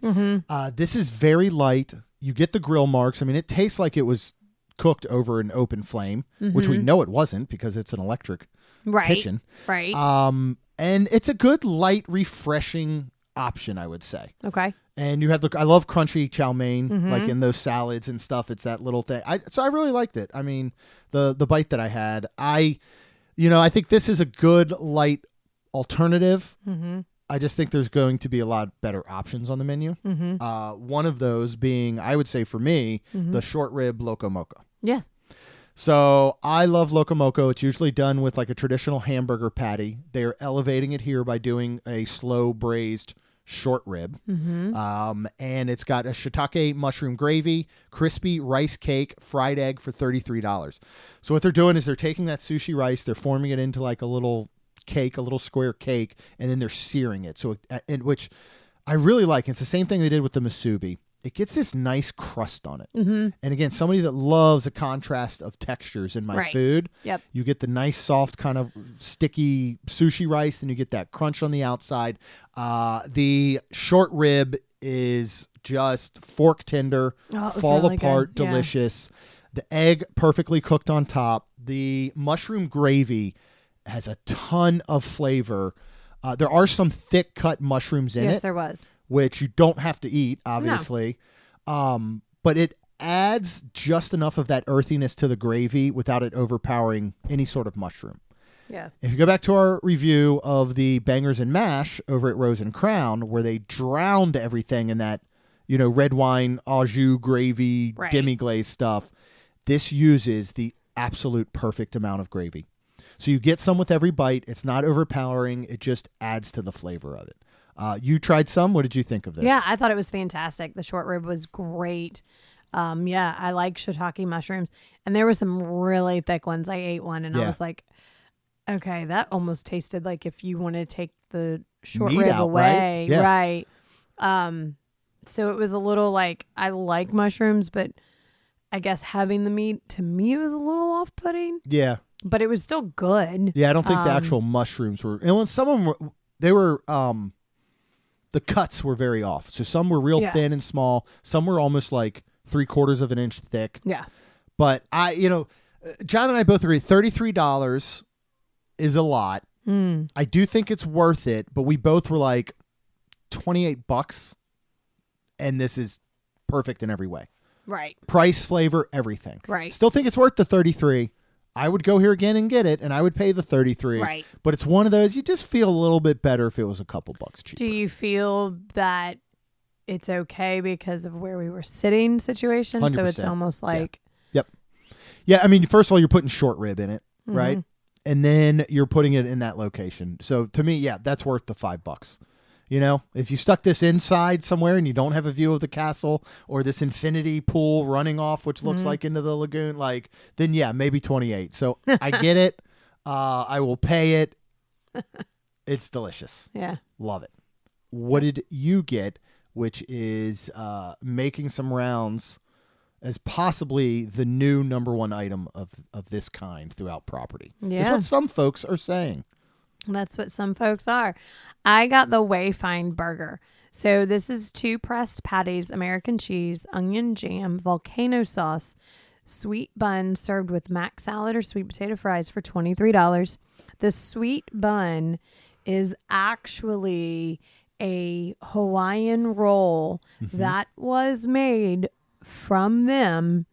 This is very light. You get the grill marks. I mean, it tastes like it was cooked over an open flame, which we know it wasn't because it's an electric kitchen. Right. And it's a good, light, refreshing option, I would say. Okay. And you have I love crunchy chow mein, like in those salads and stuff. It's that little thing. So I really liked it. I mean, the bite that I had, I think this is a good light alternative. I just think there's going to be a lot better options on the menu. One of those being, I would say for me, the short rib loco moco. Yeah. So I love loco moco. It's usually done with like a traditional hamburger patty. They're elevating it here by doing a slow braised short rib. And it's got a shiitake mushroom gravy, crispy rice cake, fried egg for $33. So what they're doing is they're taking that sushi rice, they're forming it into like a little cake, a little square cake, and then they're searing it. So which I really like. It's the same thing they did with the musubi. It gets this nice crust on it. And again, somebody that loves a contrast of textures in my food, you get the nice, soft, kind of sticky sushi rice, and you get that crunch on the outside. The short rib is just fork tender, fall really apart, good. Delicious. The egg perfectly cooked on top. The mushroom gravy has a ton of flavor. There are some thick cut mushrooms in it. Yes, there was. Which you don't have to eat, obviously. No. But it adds just enough of that earthiness to the gravy without it overpowering any sort of mushroom. Yeah. If you go back to our review of the bangers and mash over at Rose and Crown, where they drowned everything in that, red wine, au jus, gravy, demi-glaze stuff, this uses the absolute perfect amount of gravy. So you get some with every bite. It's not overpowering. It just adds to the flavor of it. You tried some. What did you think of this? Yeah, I thought it was fantastic. The short rib was great. I like shiitake mushrooms. And there were some really thick ones. I ate one and I was like, okay, that almost tasted like if you want to take the short meat rib out, away. Right? Yeah. Right. So it was a little like, I like mushrooms, but I guess having the meat, to me, was a little off-putting. Yeah. But it was still good. Yeah, I don't think the actual mushrooms were. And some of them were, the cuts were very off. So some were real thin and small. Some were almost like 3/4 of an inch thick. Yeah. But John and I both agree $33 is a lot. I do think it's worth it, but we both were like $28, and this is perfect in every way. Right. Price, flavor, everything. Right. Still think it's worth the $33. I would go here again and get it, and I would pay the $33. Right. But it's one of those, you just feel a little bit better if it was a couple bucks cheaper. Do you feel that it's okay because of where we were sitting situation? 100%. So it's almost like... Yep. Yeah, I mean, first of all, you're putting short rib in it, right? And then you're putting it in that location. So to me, yeah, that's worth the $5. You know, if you stuck this inside somewhere and you don't have a view of the castle or this infinity pool running off, which looks like into the lagoon, like, then yeah, maybe 28. So I get it. I will pay it. It's delicious. Yeah. Love it. What did you get, which is making some rounds as possibly the new number one item of this kind throughout property? Yeah. That's what some folks are saying. That's what some folks are. I got the Wayfind burger. So this is 2 pressed patties, American cheese, onion jam, volcano sauce, sweet bun served with mac salad or sweet potato fries for $23. The sweet bun is actually a Hawaiian roll that was made from them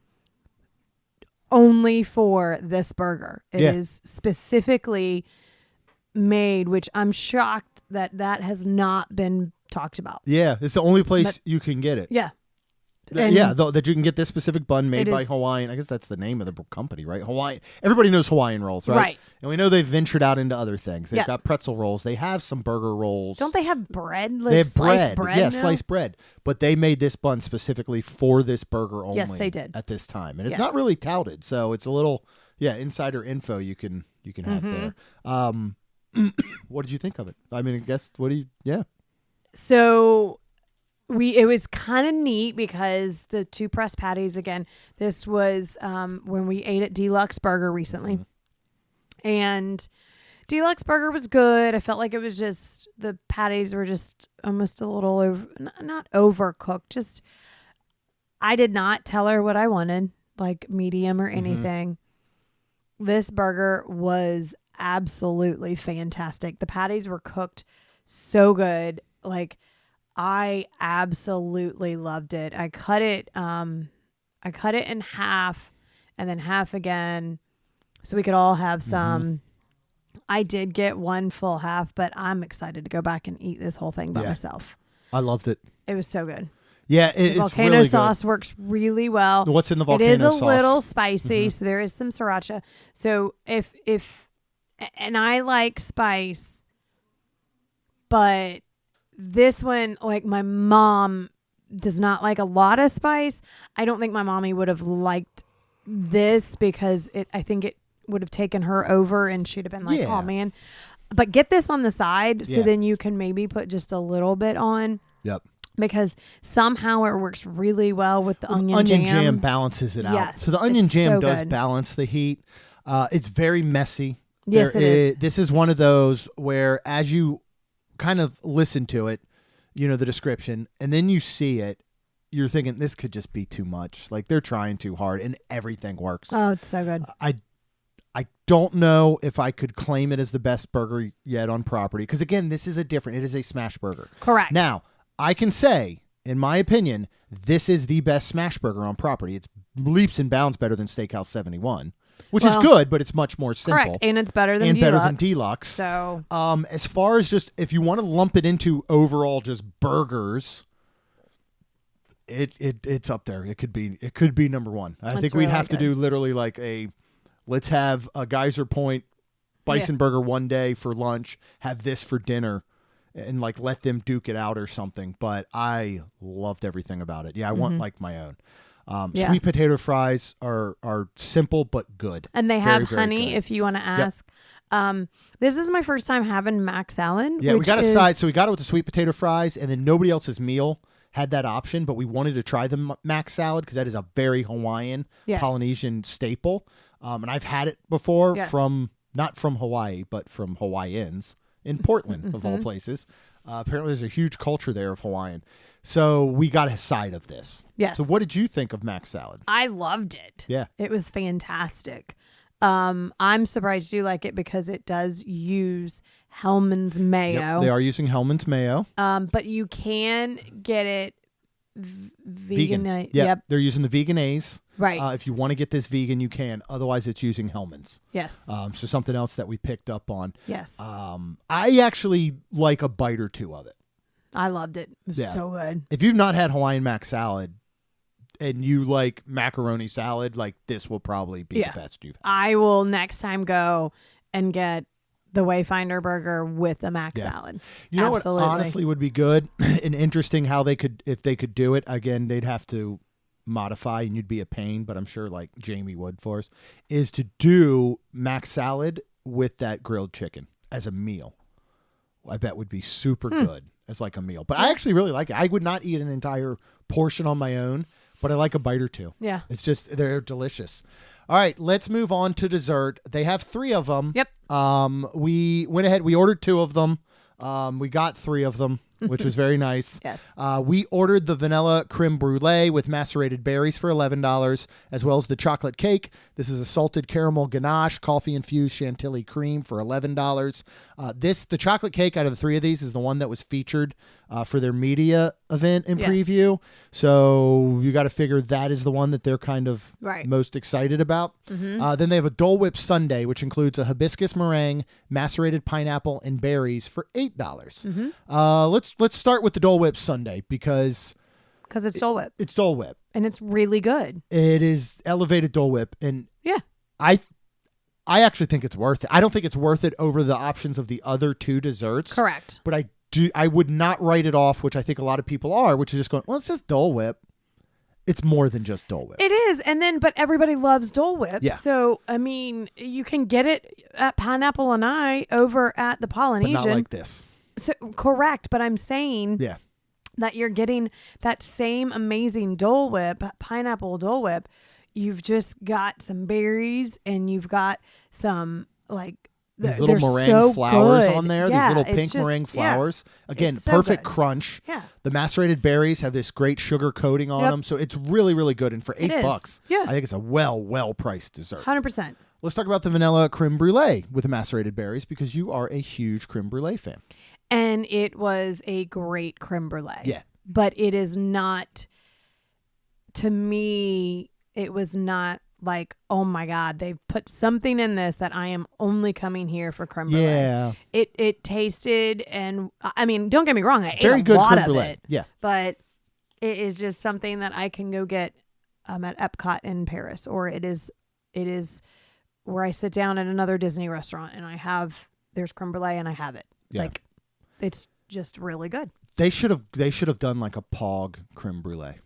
only for this burger. It is specifically made, which I'm shocked that has not been talked about. Yeah, it's the only place you can get it. Yeah. That you can get this specific bun made by is- Hawaiian. I guess that's the name of the company, right? Hawaiian. Everybody knows Hawaiian rolls, right? Right. And we know they've ventured out into other things. They've Yeah. got pretzel rolls. They have some burger rolls. Don't they have bread? Like They have sliced bread. bread Yeah, now? sliced bread. But they made this bun specifically for this burger only. Yes, they did. At this time. And it's Yes. not really touted. So it's a little, insider info you can have there. What did you think of it? I mean, I guess, So it was kind of neat because the 2 pressed patties, again, this was when we ate at Deluxe Burger recently. And Deluxe Burger was good. I felt like it was just, the patties were just almost a little, not overcooked. Just, I did not tell her what I wanted, like medium or anything. This burger was absolutely fantastic. The patties were cooked so good. Like, I absolutely loved it. I cut it in half and then half again so we could all have some. I did get one full half, but I'm excited to go back and eat this whole thing by myself. I loved it. It was so good. Yeah, The it's volcano really sauce works really well. good. What's in the volcano It is a sauce? little spicy, so there is some sriracha. So and I like spice, but this one, like, my mom does not like a lot of spice. I don't think my mommy would have liked this because I think it would have taken her over and she'd have been like, oh man. But get this on the side so then you can maybe put just a little bit on. Yep. Because somehow it works really well with the onion jam balances it out. Yes, So the onion it's jam so does good. balance the heat. It's very messy. Yes, it is. This is one of those where as you kind of listen to it, the description, and then you see it, you're thinking this could just be too much. Like, they're trying too hard and everything works. Oh, it's so good. I don't know if I could claim it as the best burger yet on property. Because again, it is a smash burger. Correct. Now, I can say, in my opinion, this is the best smash burger on property. It's leaps and bounds better than Steakhouse 71, which is good, but it's much more simple. Correct. And it's better than and Deluxe. better than Deluxe. So, as far as just, if you want to lump it into overall just burgers, it's up there. It could be number one. I think we'd really have to good. do literally like let's have a Geyser Point bison burger one day for lunch, have this for dinner, and like let them duke it out or something. But I loved everything about it. Yeah, I want like my own. Sweet potato fries are simple but good. and they Very, have very honey good. if you want to ask. This is my first time having mac salad. Yeah, we which got a is- side. So we got it with the sweet potato fries, and then nobody else's meal had that option, but we wanted to try the mac salad because that is a very Hawaiian, Yes. Polynesian staple. And I've had it before Yes. not from Hawaii, but from Hawaiians in Portland, of all places. Apparently there's a huge culture there of Hawaiian. So we got a side of this. Yes. So what did you think of mac salad? I loved it. Yeah. It was fantastic. I'm surprised you like it because it does use Hellman's mayo. Yep, they are using Hellman's mayo. But you can get it vegan. Yep. They're using the vegan A's. Right. If you want to get this vegan, you can. Otherwise, it's using Hellman's. Yes. So something else that we picked up on. Yes. I actually like a bite or two of it. I loved it. It was so good. If you've not had Hawaiian mac salad and you like macaroni salad, like this will probably be the best you've had. I will next time go and get the Wayfinder burger with a mac salad. You know what honestly would be good and interesting how they could, if they could do it, again, they'd have to modify and you'd be a pain, but I'm sure like Jamie would for us, is to do mac salad with that grilled chicken as a meal. I bet would be super good as like a meal. But I actually really like it. I would not eat an entire portion on my own, but I like a bite or two. Yeah. It's just, they're delicious. All right, let's move on to dessert. They have 3 of them. Yep. We went ahead, we ordered 2 of them. We got 3 of them, which was very nice. Yes. We ordered the vanilla creme brulee with macerated berries for $11, as well as the chocolate cake. This is a salted caramel ganache, coffee-infused chantilly cream for $11. The chocolate cake out of the 3 of these is the one that was featured for their media event and preview. So you got to figure that is the one that they're kind of most excited about. Mm-hmm. Then they have a Dole Whip sundae, which includes a hibiscus meringue, macerated pineapple, and berries for $8. Mm-hmm. Let's start with the Dole Whip sundae because it's Dole Whip. It's Dole Whip. And it's really good. It is elevated Dole Whip. And I actually think it's worth it. I don't think it's worth it over the options of the other 2 desserts. Correct. But I would not write it off, which I think a lot of people are, which is just going, well, it's just Dole Whip. It's more than just Dole Whip. It is. But everybody loves Dole Whip. Yeah. So, I mean, you can get it at Pineapple and I over at the Polynesian. But not like this. So, correct. But I'm saying that you're getting that same amazing Dole Whip, pineapple Dole Whip. You've just got some berries and you've got some like these little meringue flowers on there. Yeah, these little pink meringue flowers. Again, so perfect good. Crunch. Yeah. The macerated berries have this great sugar coating on them. So it's really, really good. And for $8, I think it's a well priced dessert. 100%. Let's talk about the vanilla creme brulee with the macerated berries because you are a huge creme brulee fan. And it was a great creme brulee. Yeah. But it is not, to me, it was not like, oh my God, they put something in this that I am only coming here for creme brulee. Yeah. It tasted, and I mean, don't get me wrong, I very ate good a lot creme of brulee. it. Yeah. But it is just something that I can go get at Epcot in Paris, or it is where I sit down at another Disney restaurant and there's creme brulee and I have it. Yeah. Like, it's just really good. They should have done like a POG creme brulee.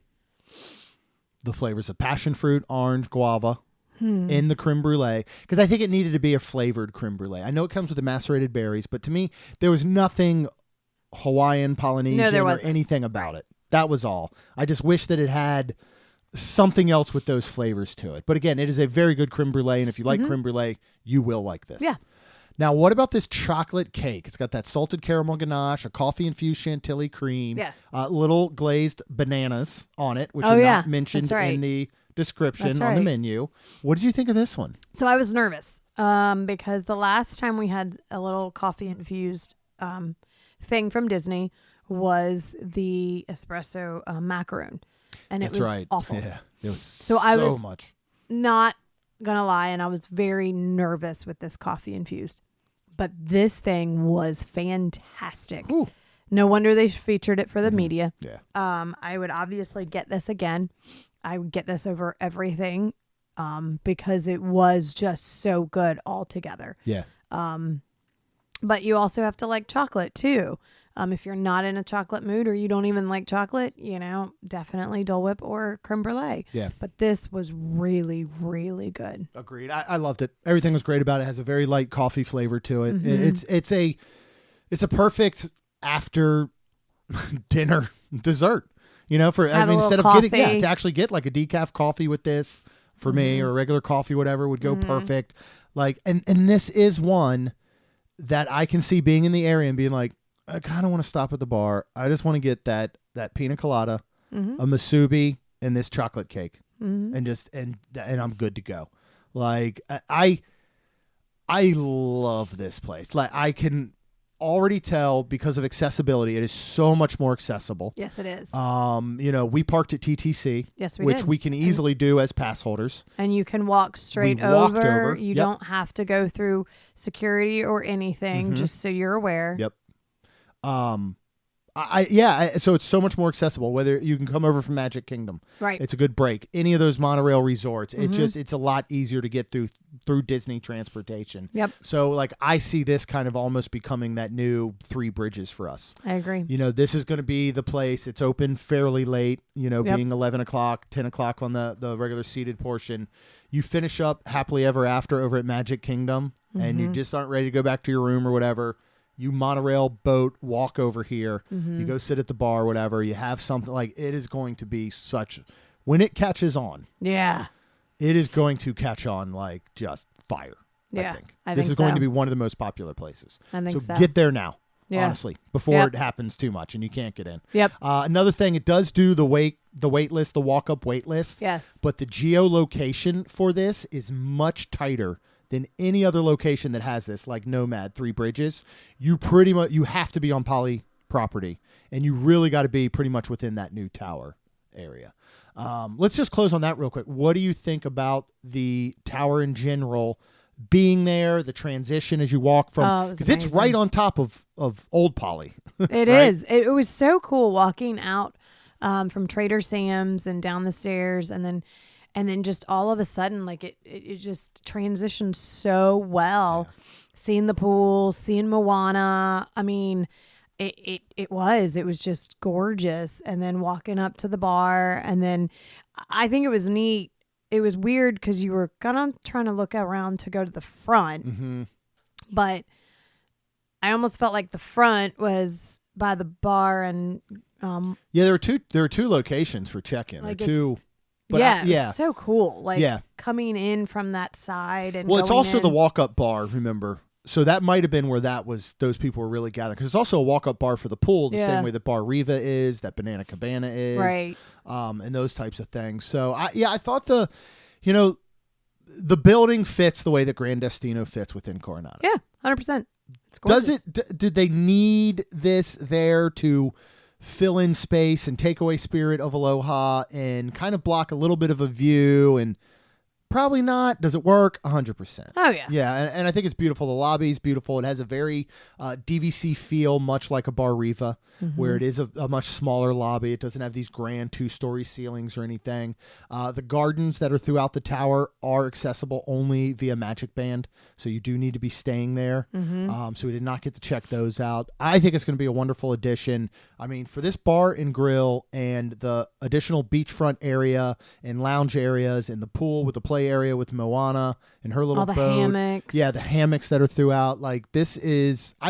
The flavors of passion fruit, orange, guava in the creme brulee. Because I think it needed to be a flavored creme brulee. I know it comes with the macerated berries, but to me, there was nothing Hawaiian, Polynesian, or anything about it. That was all. I just wish that it had something else with those flavors to it. But again, it is a very good creme brulee. And if you like creme brulee, you will like this. Yeah. Now, what about this chocolate cake? It's got that salted caramel ganache, a coffee-infused chantilly cream, little glazed bananas on it, which are not mentioned in the description on the menu. What did you think of this one? So I was nervous because the last time we had a little coffee-infused thing from Disney was the espresso macaroon, and it was awful. Yeah, it was so much. Not gonna lie, and I was very nervous with this coffee-infused. But this thing was fantastic. Ooh. No wonder they featured it for the media. Yeah. I would obviously get this again. I would get this over everything because it was just so good altogether. Yeah. But you also have to like chocolate too. If you're not in a chocolate mood or you don't even like chocolate, definitely Dole Whip or creme brulee. Yeah. But this was really, really good. Agreed. I loved it. Everything was great about it. It has a very light coffee flavor to it. Mm-hmm. It's a perfect after dinner dessert. Instead of getting to actually get like a decaf coffee with this for me, or a regular coffee, whatever would go perfect. Like, and this is one that I can see being in the area and being like, I kind of want to stop at the bar. I just want to get that pina colada, a masubi, and this chocolate cake, and I'm good to go. Like I love this place. Like I can already tell because of accessibility, it is so much more accessible. Yes, it is. We parked at TTC. Yes, we which did. we can easily do as pass holders. And you can walk straight We walked over. You Yep. don't have to go through security or anything, just so you're aware. Yep. So it's so much more accessible. Whether you can come over from Magic Kingdom, Right. it's a good break. Any of those monorail resorts, it's a lot easier to get through Disney transportation. Yep. So like I see this kind of almost becoming that new Three Bridges for us. I agree. This is going to be the place. It's open fairly late. Yep. Being 11 o'clock, 10 o'clock on the regular seated portion. You finish up happily ever after over at Magic Kingdom, and you just aren't ready to go back to your room or whatever. You monorail, boat, walk over here. You go sit at the bar, whatever. You have something like it is going to be when it catches on. Yeah. It is going to catch on like just fire. Yeah, I think I this think is going so. to be one of the most popular places. I think so. Get there now. Yeah. Honestly, before Yep. it happens too much and you can't get in. Yep. Another thing, it does do the wait list, the walk up wait list. Yes. But the geolocation for this is much tighter than any other location that has this, like Nomad, Three Bridges. You have to be on Poly property, and you really got to be pretty much within that new tower area. Let's just close on that real quick. What do you think about the tower in general? Being there, the transition as you walk from, because it's right on top of Old Poly. It right? is. It was so cool walking out from Trader Sam's and down the stairs, and then just all of a sudden, like it just transitioned so well. Yeah. Seeing the pool, seeing Moana. I mean, it was just gorgeous. And then walking up to the bar, and then I think it was neat. It was weird because you were kind of trying to look around to go to the front, but I almost felt like the front was by the bar, and there are two locations for check-in. Like there are two. But it was so cool. Like coming in from that side, and it's also in. the walk-up bar. Remember, so that might have been where those people were really gathered, because it's also a walk-up bar for the pool, the same way that Bar Riva is, that Banana Cabana is, right? And those types of things. So I thought the building fits the way that Grand Destino fits within Coronado. Yeah, 100%. It's gorgeous. Did they need this there to fill in space and take away spirit of Aloha and kind of block a little bit of a view? And probably not. Does it work? 100%. Oh, yeah. Yeah, and I think it's beautiful. The lobby is beautiful. It has a very DVC feel, much like a Bar Riva, where it is a much smaller lobby. It doesn't have these grand 2-story ceilings or anything. The gardens that are throughout the tower are accessible only via Magic Band, so you do need to be staying there. So we did not get to check those out. I think it's going to be a wonderful addition. I mean, for this bar and grill and the additional beachfront area and lounge areas and the pool with the play area with Moana and her little all the boat. hammocks. Yeah, the hammocks that are throughout. Like, I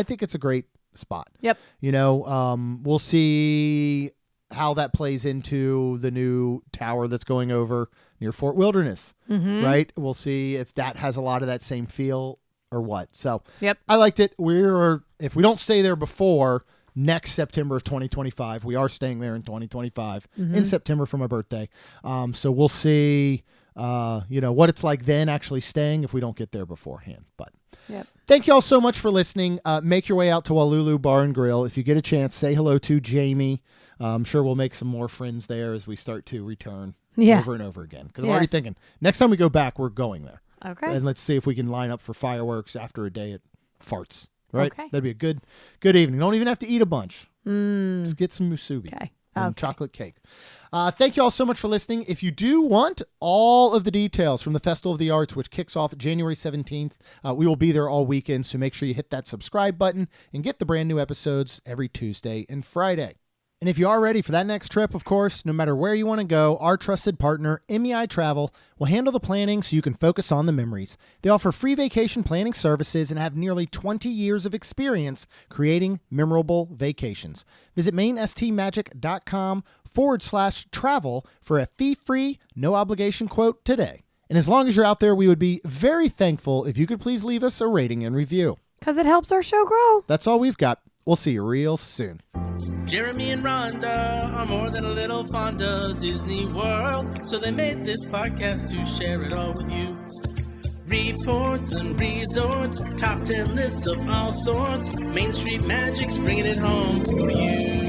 think it's a great spot. Yep. We'll see how that plays into the new tower that's going over near Fort Wilderness, right? We'll see if that has a lot of that same feel or what. So yep. I liked it. If we don't stay there before next September of 2025, we are staying there in 2025 in September for my birthday. So we'll see, what it's like then actually staying if we don't get there beforehand. But yep. Thank you all so much for listening. Make your way out to Wailulu Bar and Grill. If you get a chance, say hello to Jamie. I'm sure we'll make some more friends there as we start to return over and over again. Because I'm already thinking, next time we go back, we're going there. Okay. And let's see if we can line up for fireworks after a day at Farts. Right? Okay. That'd be a good evening. Don't even have to eat a bunch. Just get some musubi and chocolate cake. Thank you all so much for listening. If you do want all of the details from the Festival of the Arts, which kicks off January 17th, we will be there all weekend. So make sure you hit that subscribe button and get the brand new episodes every Tuesday and Friday. And if you are ready for that next trip, of course, no matter where you want to go, our trusted partner, MEI-Travel, will handle the planning so you can focus on the memories. They offer free vacation planning services and have nearly 20 years of experience creating memorable vacations. Visit mainstmagic.com/travel for a fee-free, no-obligation quote today. And as long as you're out there, we would be very thankful if you could please leave us a rating and review. Because it helps our show grow. That's all we've got. We'll see you real soon. Jeremy and Rhonda are more than a little fond of Disney World, so they made this podcast to share it all with you. Reports and resorts, top 10 lists of all sorts. Main Street Magic's bringing it home for you.